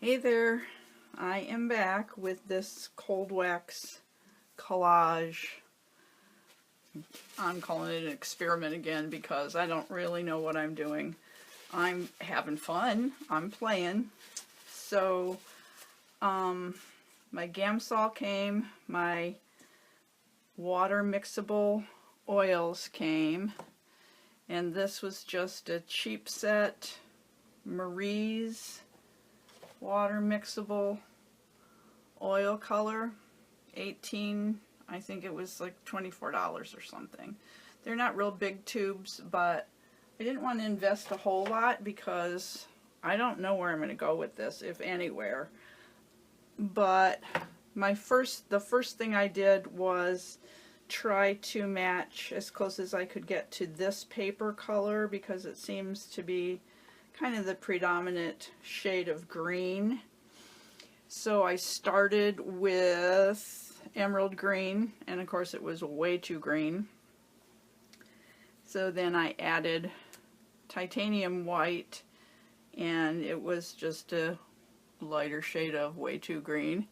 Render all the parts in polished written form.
Hey there, I am back with this cold wax collage. I'm calling it an experiment again because I don't really know what I'm doing. I'm having fun, I'm playing. So my Gamsol came, my water mixable oils came, and this was just a cheap set Marie's water mixable oil color, 18, I think it was like $24 or something. They're not real big tubes, but I didn't want to invest a whole lot because I don't know where I'm going to go with this, if anywhere. But the first thing I did was try to match as close as I could get to this paper color because it seems to be kind of the predominant shade of green. So I started with emerald green, and of course it was way too green. So then I added titanium white, and it was just a lighter shade of way too green.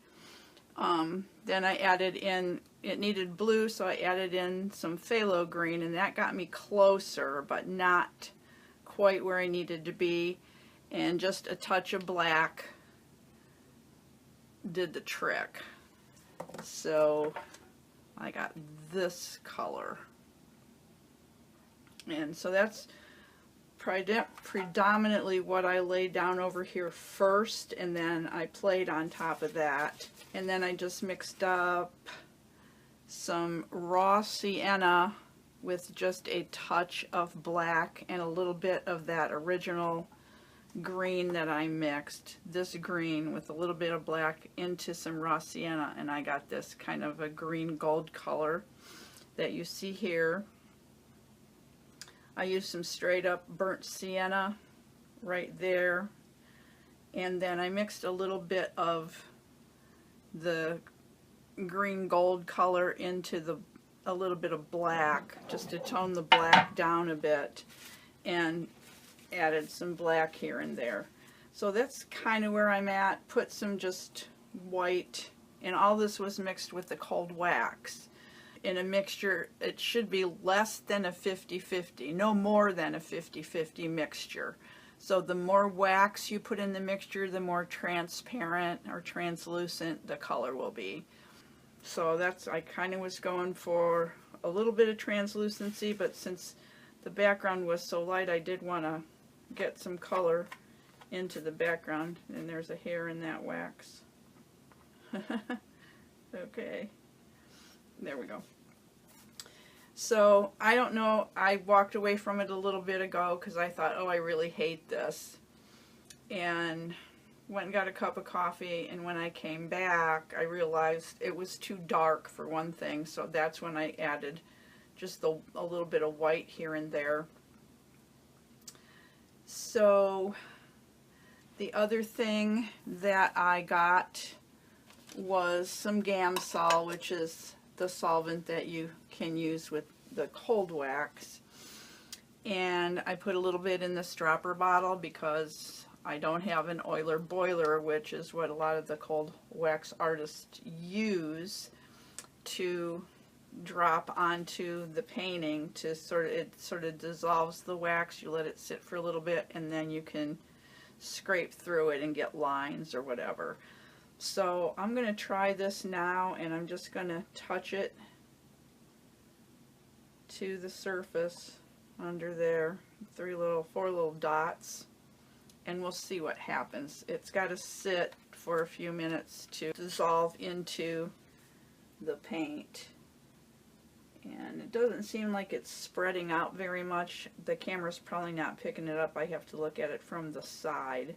Then I added in, it needed blue, so I added in some phthalo green, and that got me closer, but not quite where I needed to be, and just a touch of black did the trick. So I got this color, and so that's predominantly what I laid down over here first, and then I played on top of that, and then I just mixed up some raw sienna with just a touch of black and a little bit of that original green that I mixed, this green with a little bit of black, into some raw sienna, and I got this kind of a green gold color that you see here. I used some straight up burnt sienna right there, and then I mixed a little bit of the green gold color into a little bit of black, just to tone the black down a bit, and added some black here and there. So that's kind of where I'm at. Put some just white, and all this was mixed with the cold wax. In a mixture, it should be less than a 50-50, no more than a 50-50 mixture. So the more wax you put in the mixture, the more transparent or translucent the color will be. So that's, I kind of was going for a little bit of translucency, but since the background was so light, I did want to get some color into the background. And there's a hair in that wax. Okay, there we go. So I don't know, I walked away from it a little bit ago because I thought, oh, I really hate this, and went and got a cup of coffee, and when I came back I realized it was too dark for one thing, so that's when I added just a little bit of white here and there. So the other thing that I got was some Gamsol, which is the solvent that you can use with the cold wax, and I put a little bit in this dropper bottle because I don't have an oiler boiler, which is what a lot of the cold wax artists use to drop onto the painting to it sort of dissolves the wax. You let it sit for a little bit, and then you can scrape through it and get lines or whatever. So I'm going to try this now, and I'm just going to touch it to the surface under there, four little dots, and we'll see what happens. It's got to sit for a few minutes to dissolve into the paint, and it doesn't seem like it's spreading out very much. The camera's probably not picking it up. I have to look at it from the side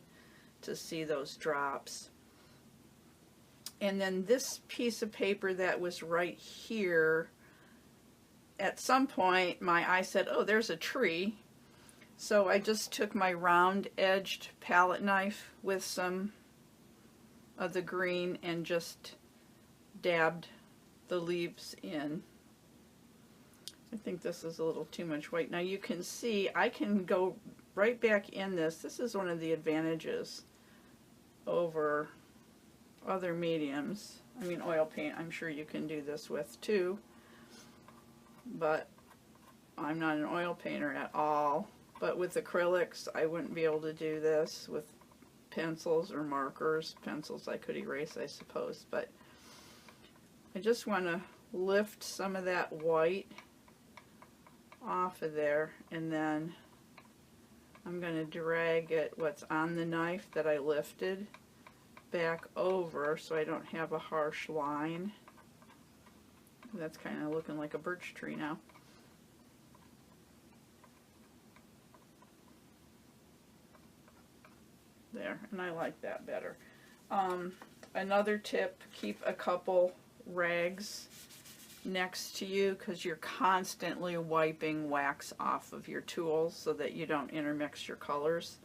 to see those drops. And then this piece of paper that was right here, at some point my eye said, oh, there's a tree. So I just took my round edged palette knife with some of the green and just dabbed the leaves in. I think this is a little too much white. Now you can see I can go right back in this. This is one of the advantages over other mediums. I mean, oil paint, I'm sure you can do this with too, but I'm not an oil painter at all. But with acrylics, I wouldn't be able to do this. With pencils or markers, pencils I could erase, I suppose, but I just want to lift some of that white off of there, and then I'm going to drag it, what's on the knife that I lifted, back over so I don't have a harsh line. That's kind of looking like a birch tree now. There, and I like that better. Another tip, keep a couple rags next to you because you're constantly wiping wax off of your tools so that you don't intermix your colors,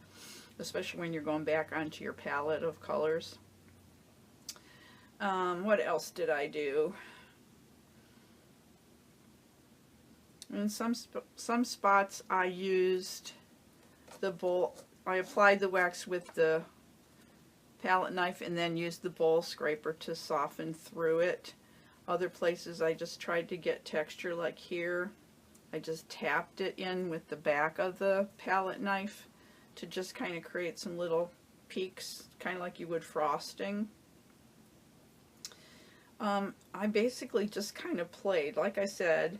especially when you're going back onto your palette of colors. What else did I do? In some spots I used the bowl. I applied the wax with the palette knife and then used the bowl scraper to soften through it. Other places I just tried to get texture, like here. I just tapped it in with the back of the palette knife to just kind of create some little peaks, kind of like you would frosting. I basically just kind of played. Like I said,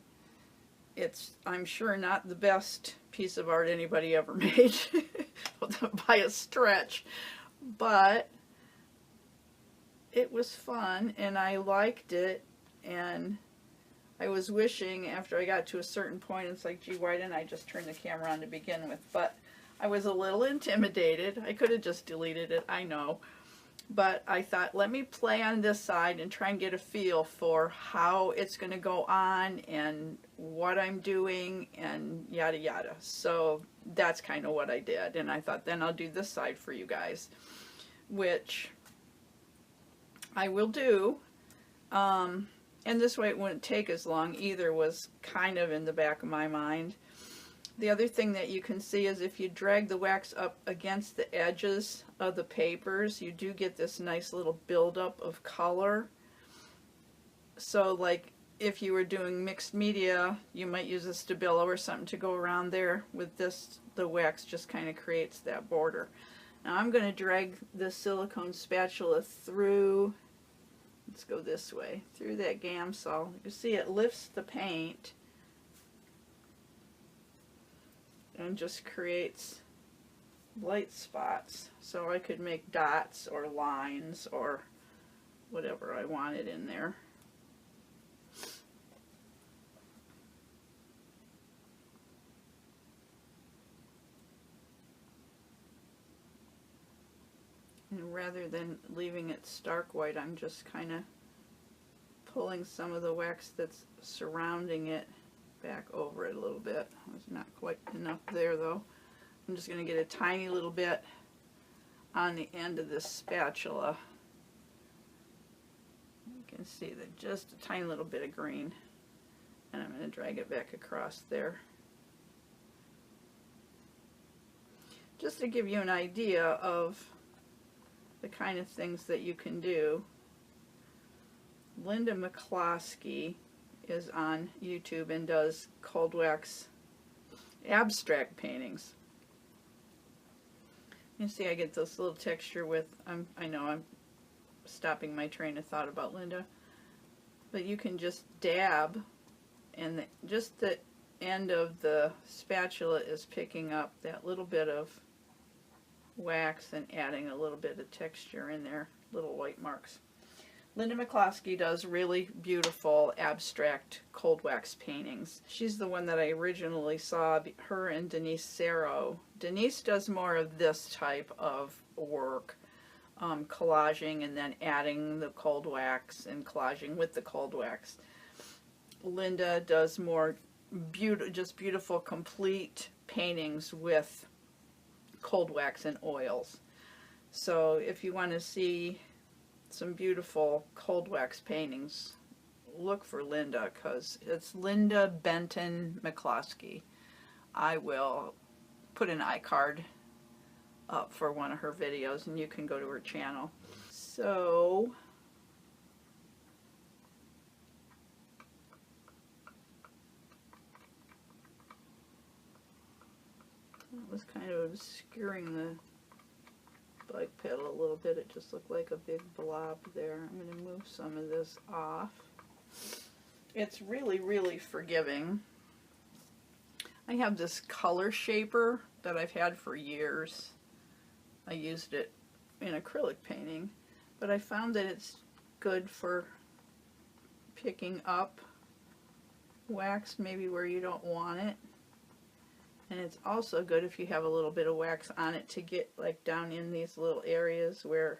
it's, I'm sure, not the best piece of art anybody ever made by a stretch, but it was fun and I liked it, and I was wishing after I got to a certain point, it's like, gee, why didn't I just turn the camera on to begin with? But I was a little intimidated. I could have just deleted it, I know. But I thought, let me play on this side and try and get a feel for how it's going to go on and what I'm doing and yada yada. So that's kind of what I did. And I thought, then I'll do this side for you guys, which I will do. And this way it wouldn't take as long either, was kind of in the back of my mind. The other thing that you can see is if you drag the wax up against the edges of the papers, you do get this nice little buildup of color. So like if you were doing mixed media, you might use a Stabilo or something to go around there. With this, the wax just kind of creates that border. Now I'm going to drag the silicone spatula through, let's go this way, through that Gamsol. You can see it lifts the paint and just creates light spots, so I could make dots or lines or whatever I wanted in there. And rather than leaving it stark white, I'm just kind of pulling some of the wax that's surrounding it back over it a little bit. There's not quite enough there though. I'm just going to get a tiny little bit on the end of this spatula. You can see that just a tiny little bit of green, and I'm going to drag it back across there. Just to give you an idea of the kind of things that you can do. Linda McCloskey is on YouTube and does cold wax abstract paintings. You see I get this little texture with, I know I'm stopping my train of thought about Linda, but you can just dab and just the end of the spatula is picking up that little bit of wax and adding a little bit of texture in there, little white marks. Linda McCloskey does really beautiful abstract cold wax paintings. She's the one that I originally saw, her and Denise Serro. Denise does more of this type of work, collaging and then adding the cold wax and collaging with the cold wax. Linda does more just beautiful complete paintings with cold wax and oils. So if you want to see some beautiful cold wax paintings, look for Linda, because it's Linda Benton McCloskey. I will put an iCard up for one of her videos, and you can go to her channel. So that was kind of obscuring the bike pedal a little bit. It just looked like a big blob there. I'm going to move some of this off. It's really, really forgiving. I have this color shaper that I've had for years. I used it in acrylic painting, but I found that it's good for picking up wax maybe where you don't want it. And it's also good if you have a little bit of wax on it to get like down in these little areas where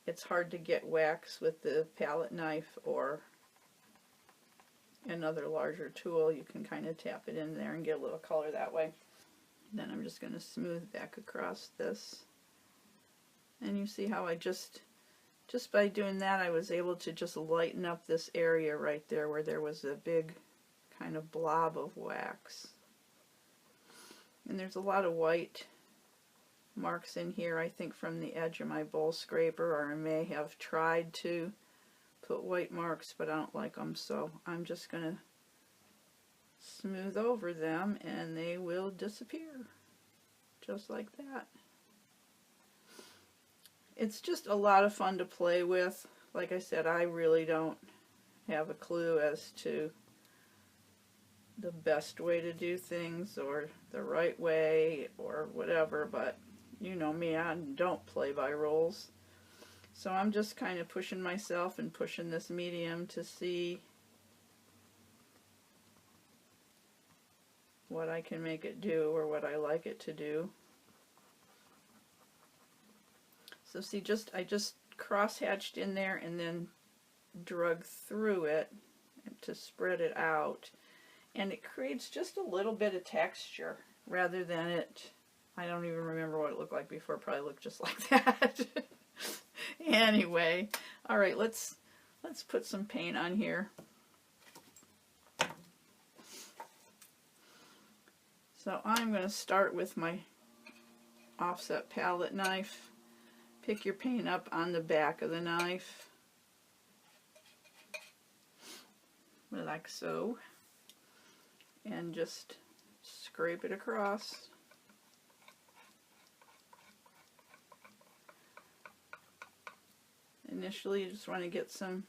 it's hard to get wax with the palette knife or another larger tool. You can kind of tap it in there and get a little color that way. Then I'm just going to smooth back across this. And you see how I just by doing that I was able to just lighten up this area right there where there was a big kind of blob of wax. And there's a lot of white marks in here, I think from the edge of my bowl scraper, or I may have tried to put white marks, but I don't like them, so I'm just going to smooth over them and they will disappear, just like that. It's just a lot of fun to play with. Like I said, I really don't have a clue as to the best way to do things or the right way or whatever, but you know me, I don't play by rules. So I'm just kind of pushing myself and pushing this medium to see what I can make it do or what I like it to do. So see, I just cross-hatched in there and then drug through it to spread it out. And it creates just a little bit of texture rather than it, I don't even remember what it looked like before. It probably looked just like that. Anyway, alright, let's put some paint on here. So I'm going to start with my offset palette knife. Pick your paint up on the back of the knife, like so, and just scrape it across. Initially, you just want to get some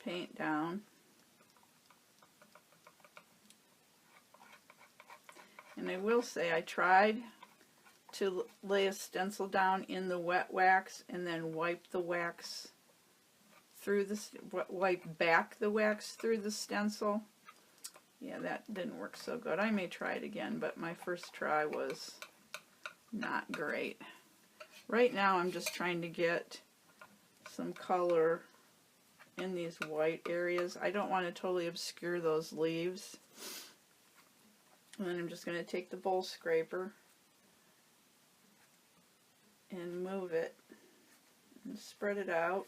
paint down. And I will say, I tried to lay a stencil down in the wet wax and then wipe the wax through the, wipe back the wax through the stencil. Yeah, that didn't work so good. I may try it again, but my first try was not great. Right now I'm just trying to get some color in these white areas. I don't want to totally obscure those leaves. And then I'm just going to take the bowl scraper and move it and spread it out.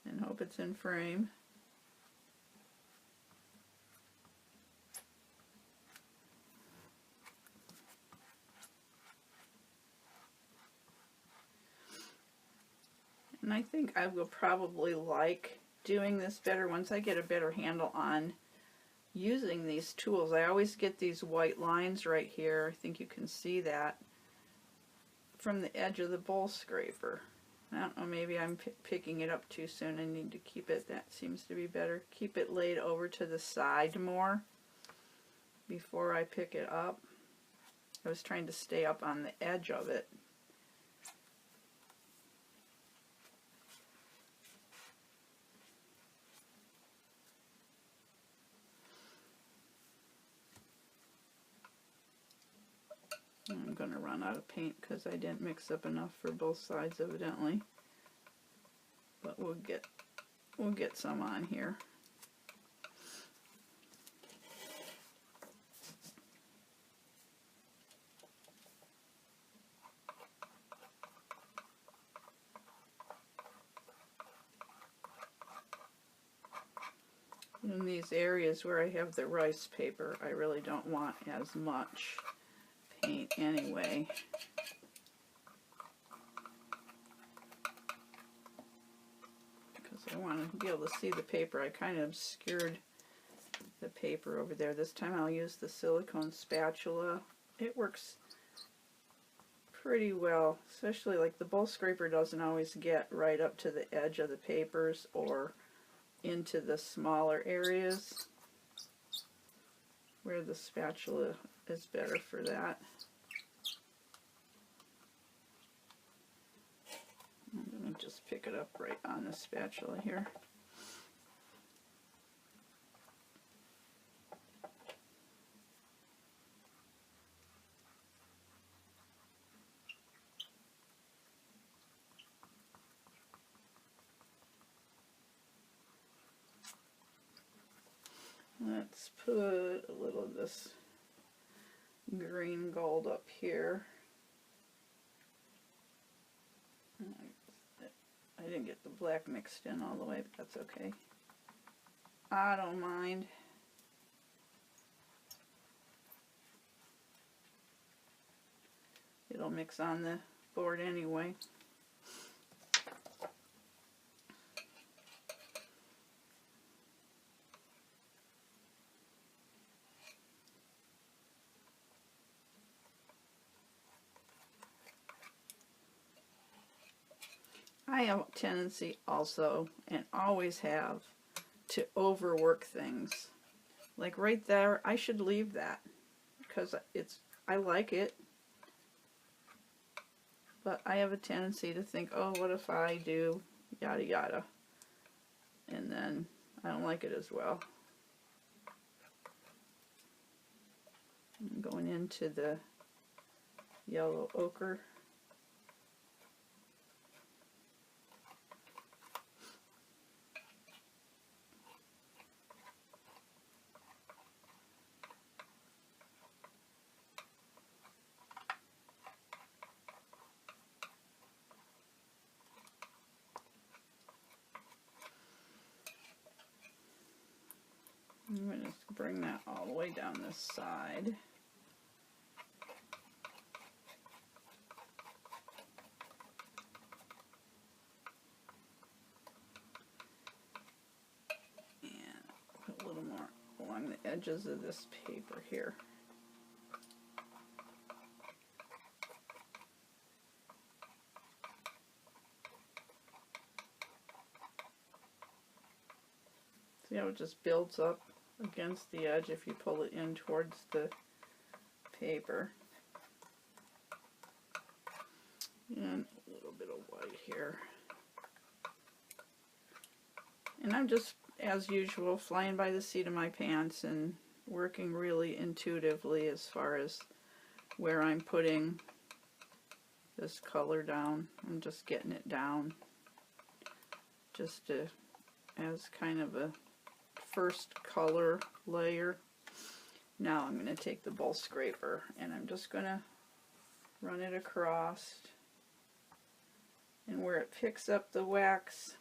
And hope it's in frame. And I think I will probably like doing this better once I get a better handle on using these tools. I always get these white lines right here. I think you can see that from the edge of the bowl scraper. I don't know, maybe I'm picking it up too soon. I need to keep it, that seems to be better. Keep it laid over to the side more before I pick it up. I was trying to stay up on the edge of it. I'm going to run out of paint because I didn't mix up enough for both sides evidently, but we'll get some on here. In these areas where I have the rice paper, I really don't want as much paint anyway. Because I want to be able to see the paper. I kind of obscured the paper over there. This time I'll use the silicone spatula. It works pretty well, especially like the bowl scraper doesn't always get right up to the edge of the papers or into the smaller areas where the spatula is better for that. I'm going to just pick it up right on the spatula here. Let's put a little of this green gold up here. I didn't get the black mixed in all the way, but that's okay. I don't mind. It'll mix on the board anyway. I have a tendency also, and always have, to overwork things. Like right there, I should leave that because I like it. But I have a tendency to think, oh, what if I do yada yada? And then I don't like it as well. I'm going into the yellow ochre. I'm going to bring that all the way down this side. And put a little more along the edges of this paper here. See how it just builds up against the edge if you pull it in towards the paper. And a little bit of white here. And I'm just, as usual, flying by the seat of my pants and working really intuitively as far as where I'm putting this color down. I'm just getting it down just to, as kind of a first color layer. Now I'm going to take the bowl scraper and I'm just going to run it across, and where it picks up the wax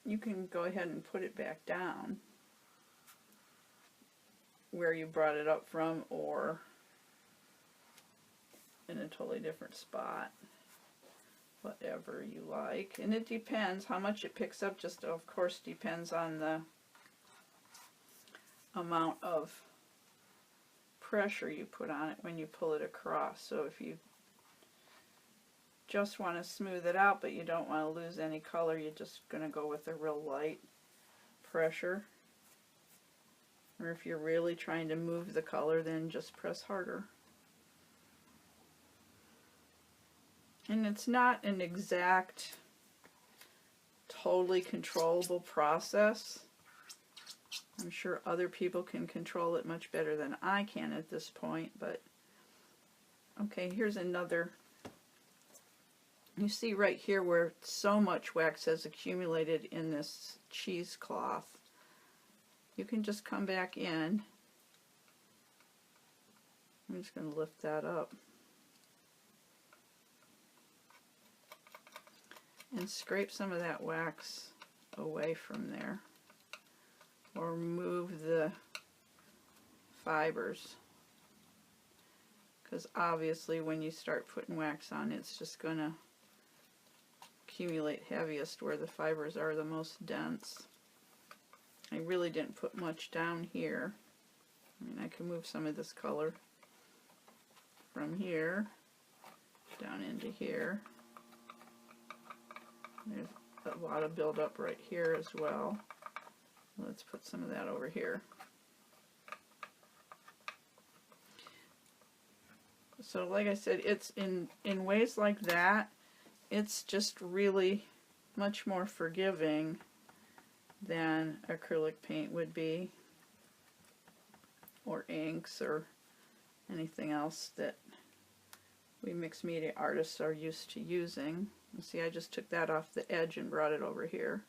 you can go ahead and put it back down where you brought it up from, or in a totally different spot, whatever you like. And it depends how much it picks up, just of course depends on the amount of pressure you put on it when you pull it across. So if you just want to smooth it out but you don't want to lose any color, you're just going to go with a real light pressure. Or if you're really trying to move the color, then just press harder. And it's not an exact, totally controllable process. I'm sure other people can control it much better than I can at this point, but okay, here's another. You see right here where so much wax has accumulated in this cheesecloth. You can just come back in. I'm just going to lift that up and scrape some of that wax away from there. or move the fibers, because obviously when you start putting wax on, it's just going to accumulate heaviest where the fibers are the most dense. I really didn't put much down here. I mean, I can move some of this color from here down into here. There's a lot of buildup right here as well. Let's put some of that over here. So like I said, it's in ways like that, it's just really much more forgiving than acrylic paint would be, or inks, or anything else that we mixed media artists are used to using. You see, I just took that off the edge and brought it over here.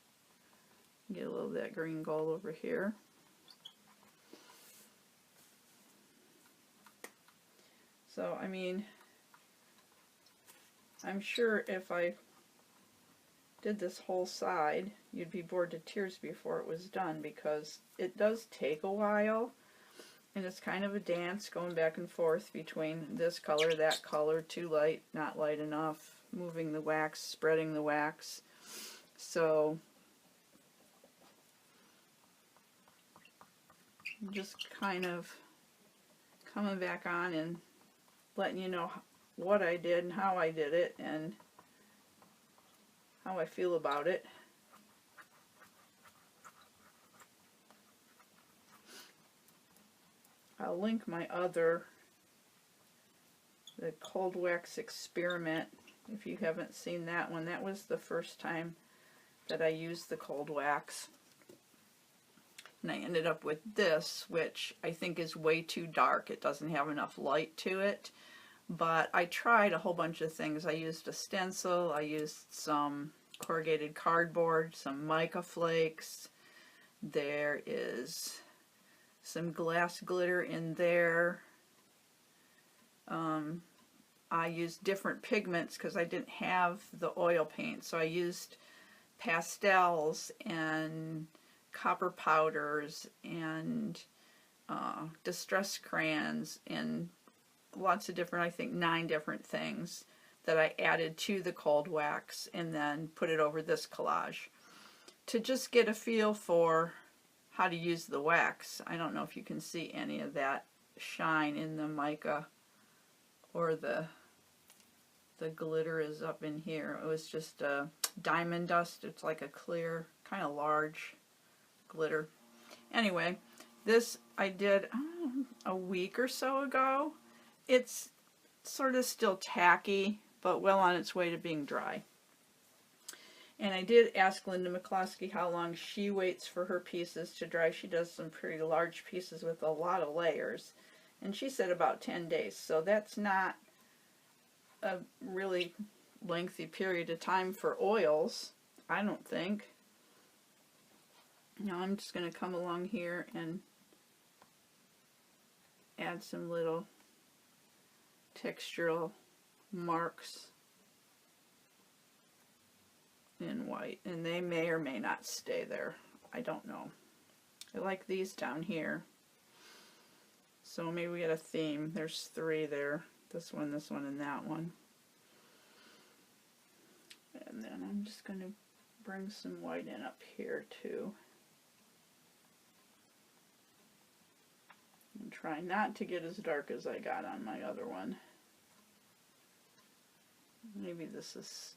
Get a little of that green gold over here. So, I mean, I'm sure if I did this whole side, you'd be bored to tears before it was done, because it does take a while, and it's kind of a dance going back and forth between this color, that color, too light, not light enough, moving the wax, spreading the wax. So I'm just kind of coming back on and letting you know what I did and how I did it and how I feel about it. I'll link my other, the Cold Wax Experiment, if you haven't seen that one. That was the first time that I used the cold wax. And I ended up with this, which I think is way too dark. It doesn't have enough light to it. But I tried a whole bunch of things. I used a stencil, I used some corrugated cardboard, some mica flakes. There is some glass glitter in there. I used different pigments because I didn't have the oil paint. So I used pastels and copper powders and distress crayons and lots of different, I think 9 different things that I added to the cold wax and then put it over this collage to just get a feel for how to use the wax. I don't know if you can see any of that shine in the mica, or the glitter is up in here. It was just a diamond dust. It's like a clear, kind of large glitter. Anyway, this I did a week or so ago. It's sort of still tacky, but well on its way to being dry. And I did ask Linda McCloskey how long she waits for her pieces to dry. She does some pretty large pieces with a lot of layers. And she said about 10 days. So that's not a really lengthy period of time for oils, I don't think. Now I'm just going to come along here and add some little textural marks in white, and they may or may not stay there. I don't know. I like these down here, so maybe we get a theme. There's 3 there. This one, and that one. And then I'm just going to bring some white in up here too. And try not to get as dark as I got on my other one. Maybe this is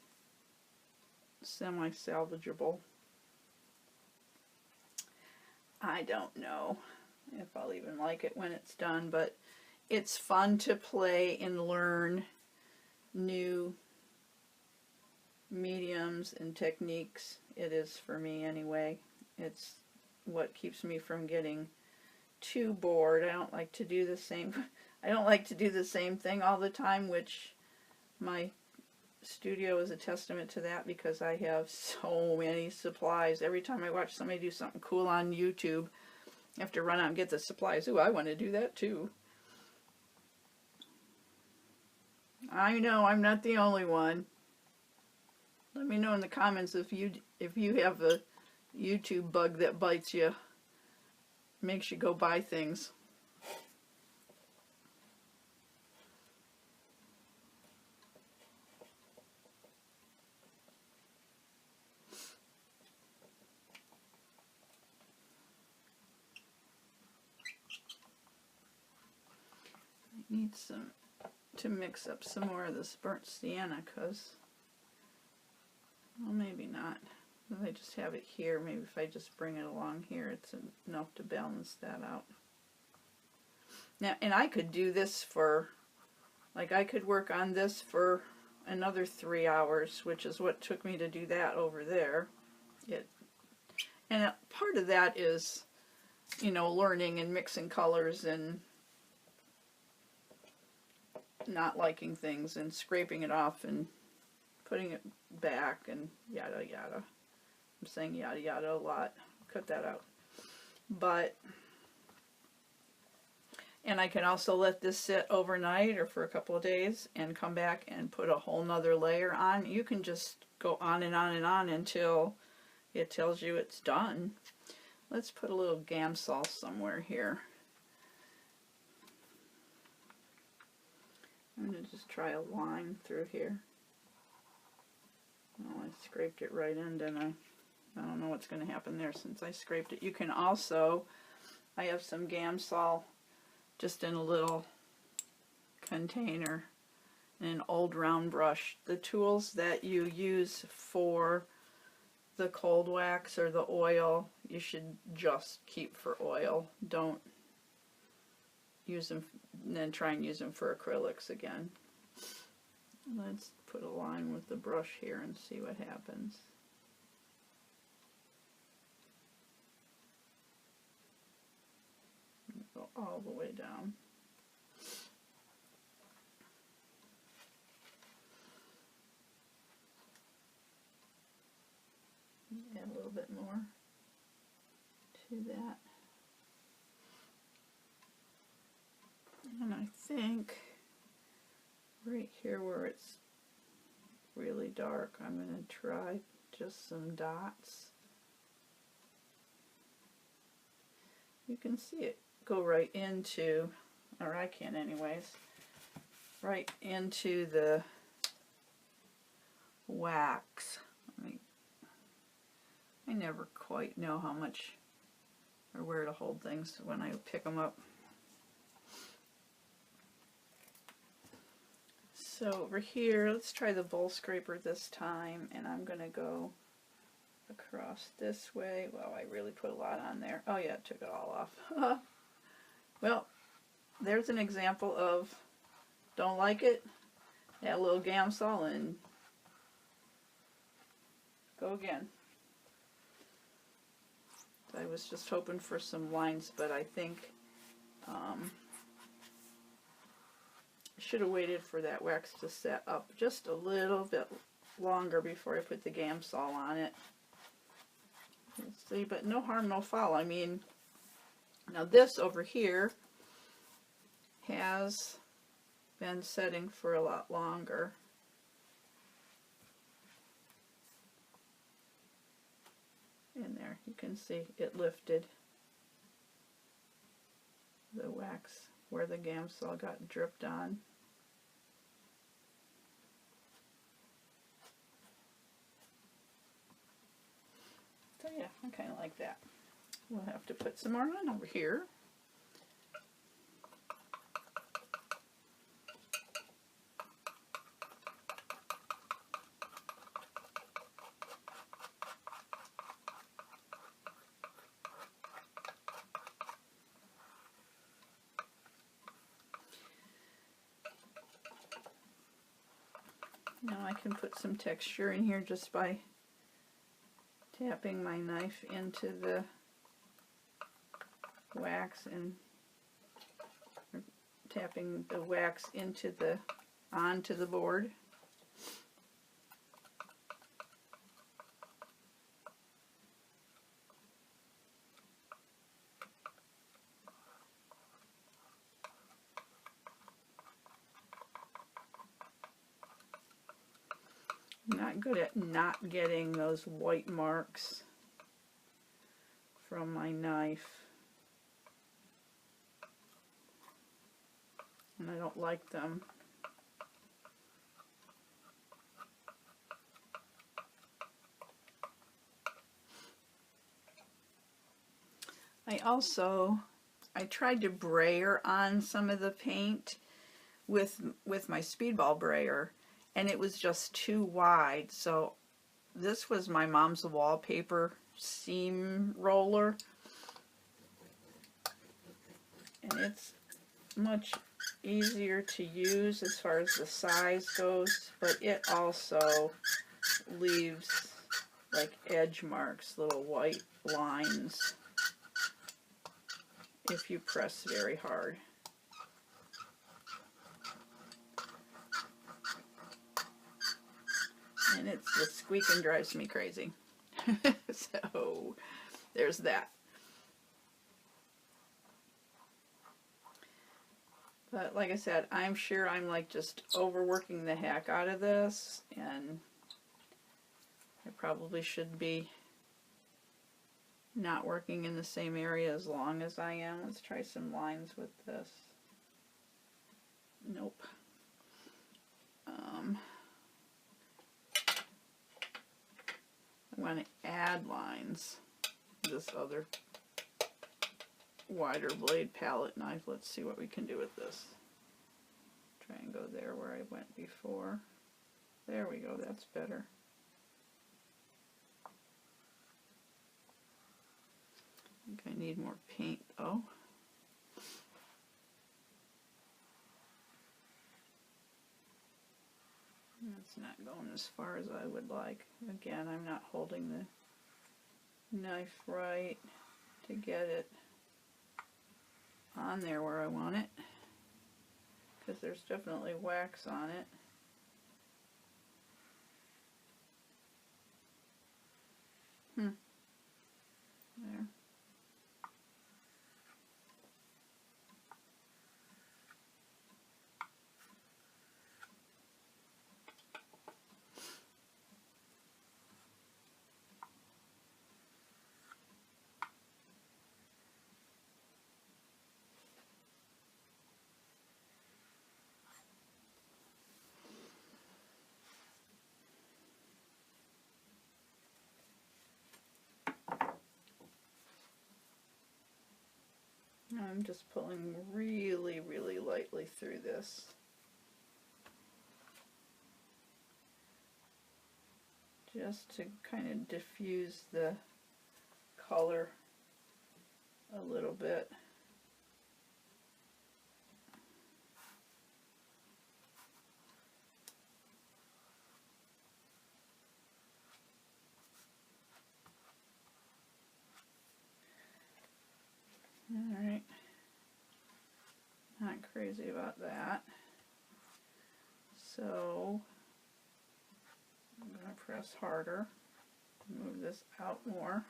semi-salvageable. I don't know if I'll even like it when it's done, but it's fun to play and learn new mediums and techniques. It is for me anyway. It's what keeps me from getting too bored. I don't like to do the same thing all the time, which my studio is a testament to that, because I have so many supplies. Every time I watch somebody do something cool on YouTube, I have to run out and get the supplies. Ooh, I want to do that too. I know I'm not the only one. Let me know in the comments if you have a YouTube bug that bites you. makes you go buy things. I need some to mix up some more of this burnt sienna, because, well, maybe not. I just have it here. Maybe if I just bring it along here, it's enough to balance that out. Now, and I could do this for, like, I could work on this for another 3 hours, which is what took me to do that over there. And part of that is, you know, learning and mixing colors and not liking things and scraping it off and putting it back and yada yada. I'm saying yada yada a lot. Cut that out. But, and I can also let this sit overnight or for a couple of days and come back and put a whole nother layer on. You can just go on and on and on until it tells you it's done. Let's put a little Gamsol somewhere here. I'm going to just try a line through here. Oh, I scraped it right in, didn't I? I don't know what's going to happen there since I scraped it. You can also, I have some Gamsol just in a little container and an old round brush. The tools that you use for the cold wax or the oil, you should just keep for oil. Don't use them and then try and use them for acrylics again. Let's put a line with the brush here and see what happens. Go all the way down. Add a little bit more to that. And I think right here where it's really dark, I'm going to try just some dots. You can see it go right into, or I can anyways, right into the wax. I never quite know how much or where to hold things when I pick them up. So over here, let's try the bowl scraper this time, and I'm going to go across this way. Wow, I really put a lot on there. Oh yeah, it took it all off. Well, there's an example of don't like it, add a little Gamsol and go again. I was just hoping for some lines, but I think I should have waited for that wax to set up just a little bit longer before I put the Gamsol on it. Let's see, but no harm, no foul. I mean, now this over here has been setting for a lot longer. In there, you can see it lifted the wax where the Gamsol got dripped on. So yeah, I kind of like that. We'll have to put some more on over here. Now I can put some texture in here just by tapping my knife into the wax and tapping the wax into the onto the board. I'm not good at not getting those white marks from my knife. and I don't like them. I tried to brayer on some of the paint with my speedball brayer, and it was just too wide. So this was my mom's wallpaper seam roller, and it's much easier to use as far as the size goes, but it also leaves like edge marks, little white lines, if you press very hard. And it's the squeaking drives me crazy. So there's that. But like I said, I'm sure I'm like just overworking the heck out of this, and I probably should be not working in the same area as long as I am. Let's try some lines with this. Nope. I want to add lines. This other wider blade palette knife. Let's see what we can do with this. Try and go there where I went before. There we go, that's better. I think I need more paint though. It's not going as far as I would like. Again, I'm not holding the knife right to get it on there where I want it, because there's definitely wax on it. There. I'm just pulling really, really lightly through this. Just to kind of diffuse the color a little bit. Alright, not crazy about that. So I'm going to press harder, move this out more,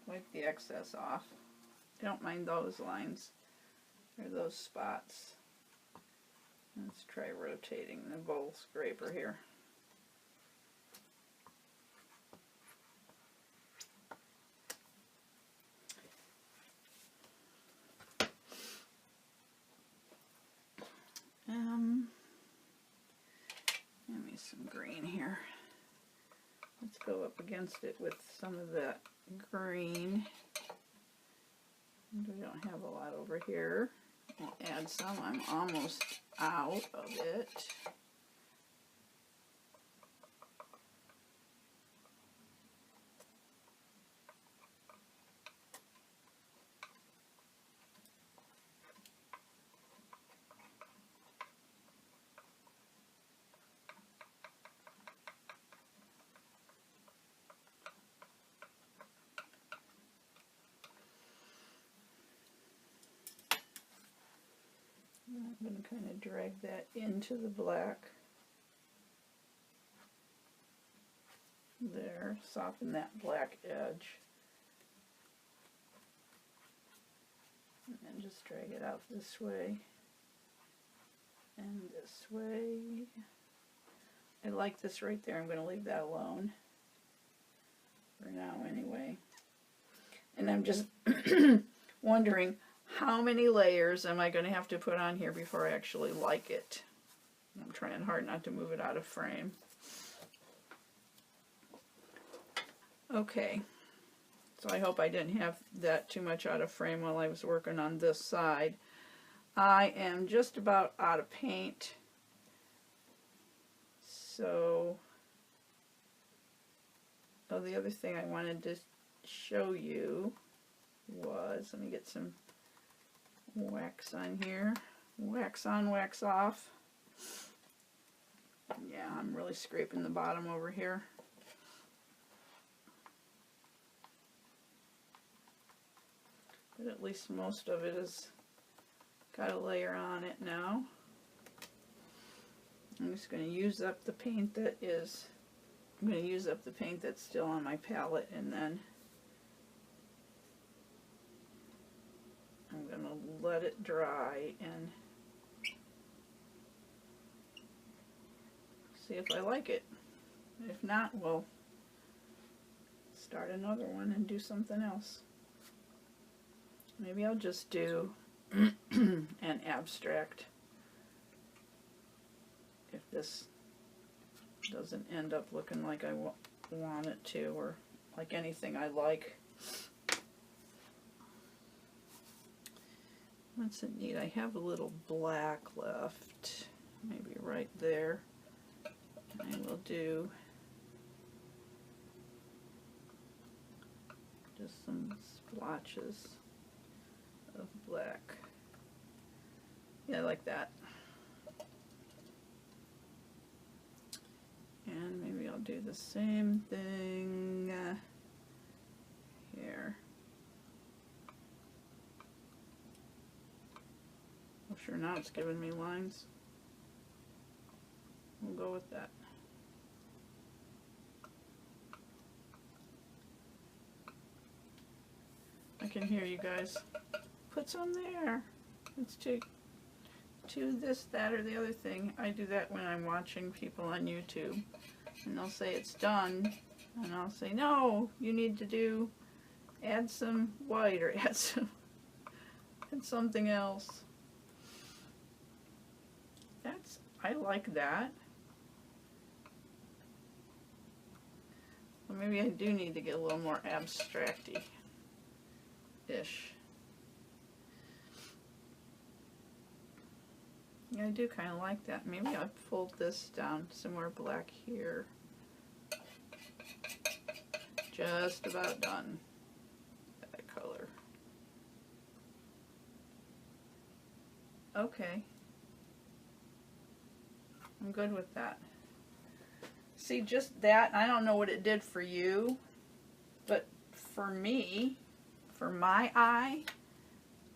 wipe the excess off. I don't mind those lines or those spots. Let's try rotating the bowl scraper here. Give me some green here. Let's go up against it with some of that green. We don't have a lot over here. I'll add some. I'm almost out of it. I'm going to kind of drag that into the black. There, soften that black edge. And then just drag it out this way and this way. I like this right there. I'm going to leave that alone for now anyway. And I'm just wondering, how many layers am I going to have to put on here before I actually like it. I'm trying hard not to move it out of frame. Okay, so I hope I didn't have that too much out of frame while I was working on this side. I am just about out of paint, so the other thing I wanted to show you was, let me get some wax on here. Wax on, wax off. Yeah, I'm really scraping the bottom over here. But at least most of it has got a layer on it now. I'm just going to use up the paint that is, I'm going to use up the paint that's still on my palette, and then I'm going to let it dry and see if I like it. If not, we'll start another one and do something else. Maybe I'll just do an abstract if this doesn't end up looking like I want it to, or like anything I like. What's it need? I have a little black left, maybe right there. I will do just some splotches of black. Yeah, I like that. And maybe I'll do the same thing here. Oh, sure, now it's giving me lines. We'll go with that. I can hear you guys. Put some there. Let's do this, that, or the other thing. I do that when I'm watching people on YouTube. And they'll say it's done. And I'll say, no, you need to add some white or add something else. I like that. Well, maybe I do need to get a little more abstract-y-ish. Yeah, I do kind of like that. Maybe I'll fold this down some more black here. Just about done. That color. Okay. I'm good with that. See, just that, I don't know what it did for you, but for me, for my eye,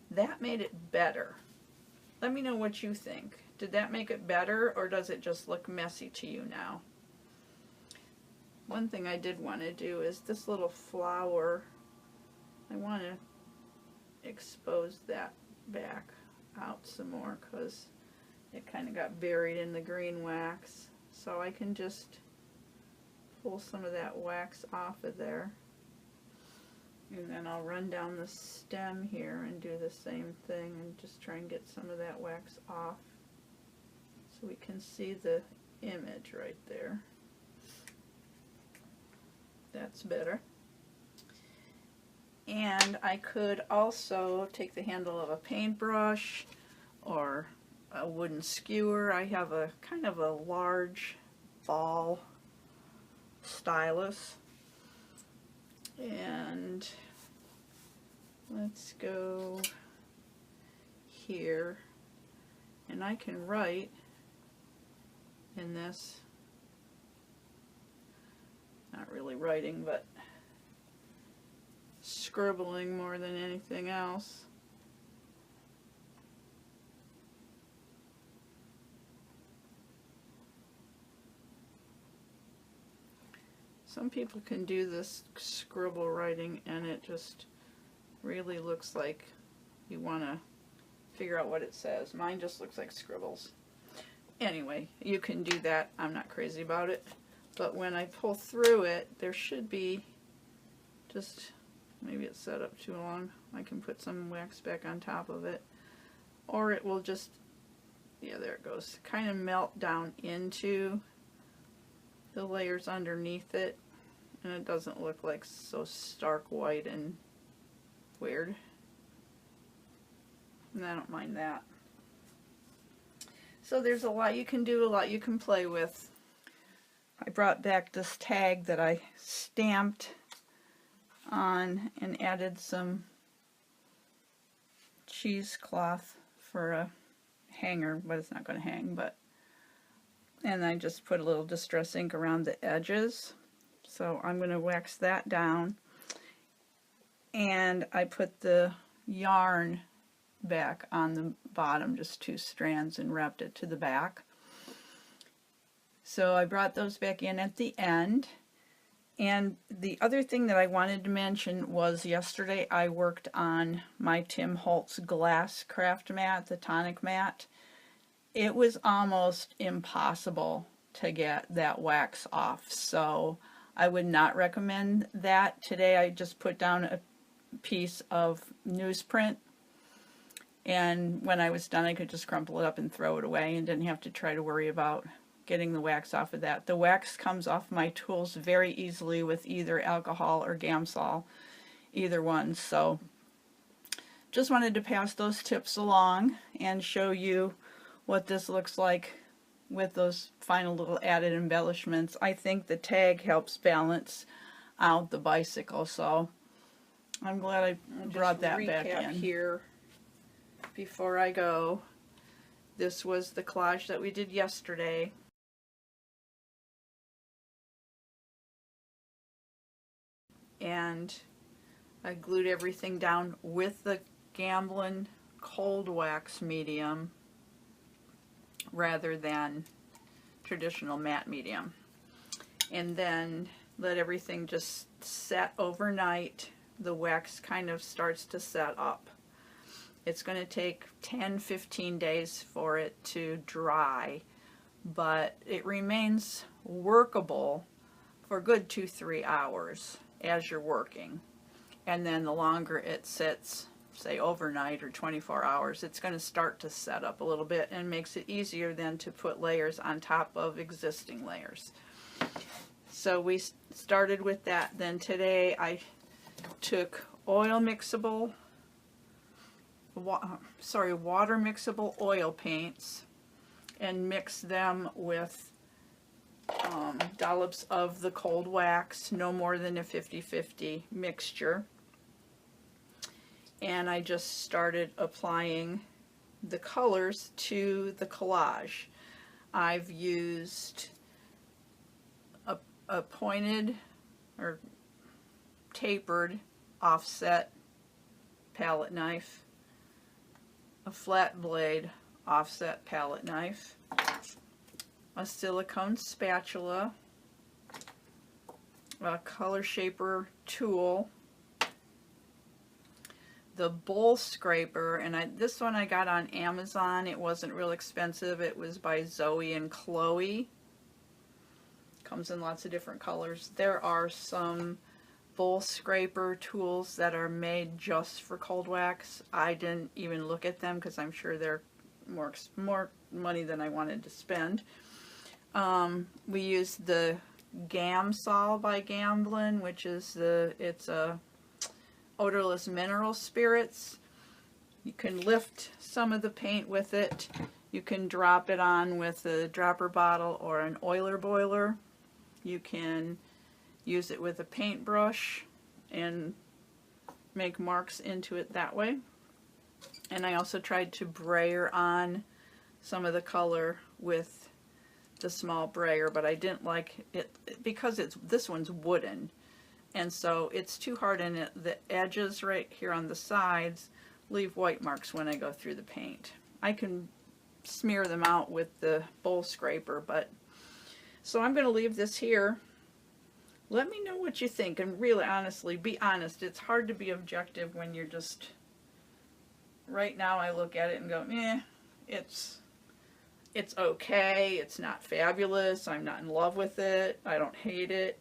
that made it better. Let me know what you think. Did that make it better, or does it just look messy to you now? One thing I did want to do is this little flower, I want to expose that back out some more because it kind of got buried in the green wax. So I can just pull some of that wax off of there. And then I'll run down the stem here and do the same thing and just try and get some of that wax off so we can see the image right there. That's better. And I could also take the handle of a paintbrush or a wooden skewer. I have a kind of a large ball stylus. And let's go here, and I can write in this, not really writing, but scribbling more than anything else. Some people can do this scribble writing and it just really looks like you want to figure out what it says. Mine just looks like scribbles. Anyway, you can do that. I'm not crazy about it. But when I pull through it, there should be just maybe it's set up too long. I can put some wax back on top of it. Or it will just, yeah, there it goes, kind of melt down into the layers underneath it, and it doesn't look like so stark white and weird. And I don't mind that. So there's a lot you can do, a lot you can play with. I brought back this tag that I stamped on and added some cheesecloth for a hanger, but it's not going to hang, and I just put a little distress ink around the edges. So I'm going to wax that down, and I put the yarn back on the bottom, just 2 strands, and wrapped it to the back. So I brought those back in at the end. And the other thing that I wanted to mention was yesterday I worked on my Tim Holtz glass craft mat, the tonic mat. It was almost impossible to get that wax off, so I would not recommend that. Today I just put down a piece of newsprint, and when I was done I could just crumple it up and throw it away and didn't have to try to worry about getting the wax off of that. The wax comes off my tools very easily with either alcohol or Gamsol, either one. So just wanted to pass those tips along and show you what this looks like with those final little added embellishments. I think the tag helps balance out the bicycle, so I'm glad I brought that back in. Here before I go, this was the collage that we did yesterday. And I glued everything down with the Gamblin Cold Wax medium rather than traditional matte medium. And then let everything just set overnight. The wax kind of starts to set up. It's going to take 10-15 days for it to dry, but it remains workable for a good 2-3 hours as you're working. And then the longer it sits, say overnight or 24 hours, it's going to start to set up a little bit and makes it easier then to put layers on top of existing layers. So we started with that. Then today I took water mixable oil paints and mixed them with dollops of the cold wax, no more than a 50-50 mixture. And I just started applying the colors to the collage. I've used a pointed or tapered offset palette knife, a flat blade offset palette knife, a silicone spatula, a color shaper tool, the bowl scraper, and this one I got on Amazon. It wasn't real expensive. It was by Zoe and Chloe. Comes in lots of different colors. There are some bowl scraper tools that are made just for cold wax. I didn't even look at them because I'm sure they're more money than I wanted to spend. We used the Gamsol by Gamblin, which is it's a odorless mineral spirits. You can lift some of the paint with it. You can drop it on with a dropper bottle or an oiler boiler. You can use it with a paintbrush and make marks into it that way. And I also tried to brayer on some of the color with the small brayer, but I didn't like it because this one's wooden, and so it's too hard, and the edges right here on the sides leave white marks when I go through the paint. I can smear them out with the bowl scraper, but so I'm going to leave this here. Let me know what you think, and really honestly, be honest. It's hard to be objective when you're just, right now I look at it and go, it's okay, it's not fabulous, I'm not in love with it, I don't hate it.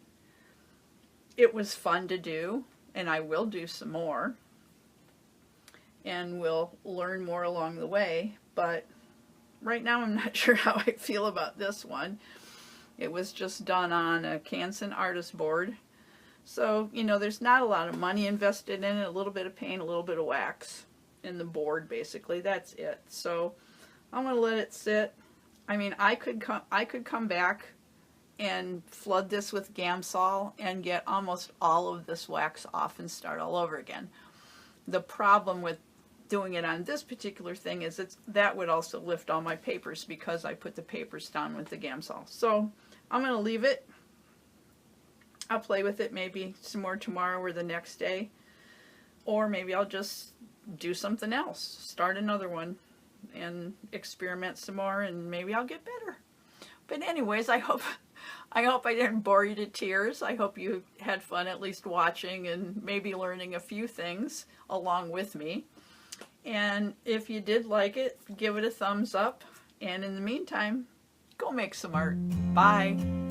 It was fun to do, and I will do some more, and we'll learn more along the way, but right now I'm not sure how I feel about this one. It was just done on a Canson artist board, so you know, there's not a lot of money invested in it, a little bit of paint, a little bit of wax in the board, basically. That's it. So I'm going to let it sit. I mean, I could come back and flood this with Gamsol and get almost all of this wax off and start all over again. The problem with doing it on this particular thing is that would also lift all my papers because I put the papers down with the Gamsol. So I'm going to leave it. I'll play with it maybe some more tomorrow or the next day, or maybe I'll just do something else, start another one and experiment some more, and maybe I'll get better. But anyways, I hope I didn't bore you to tears. I hope you had fun at least watching and maybe learning a few things along with me. And if you did like it, give it a thumbs up. And in the meantime, go make some art. Bye.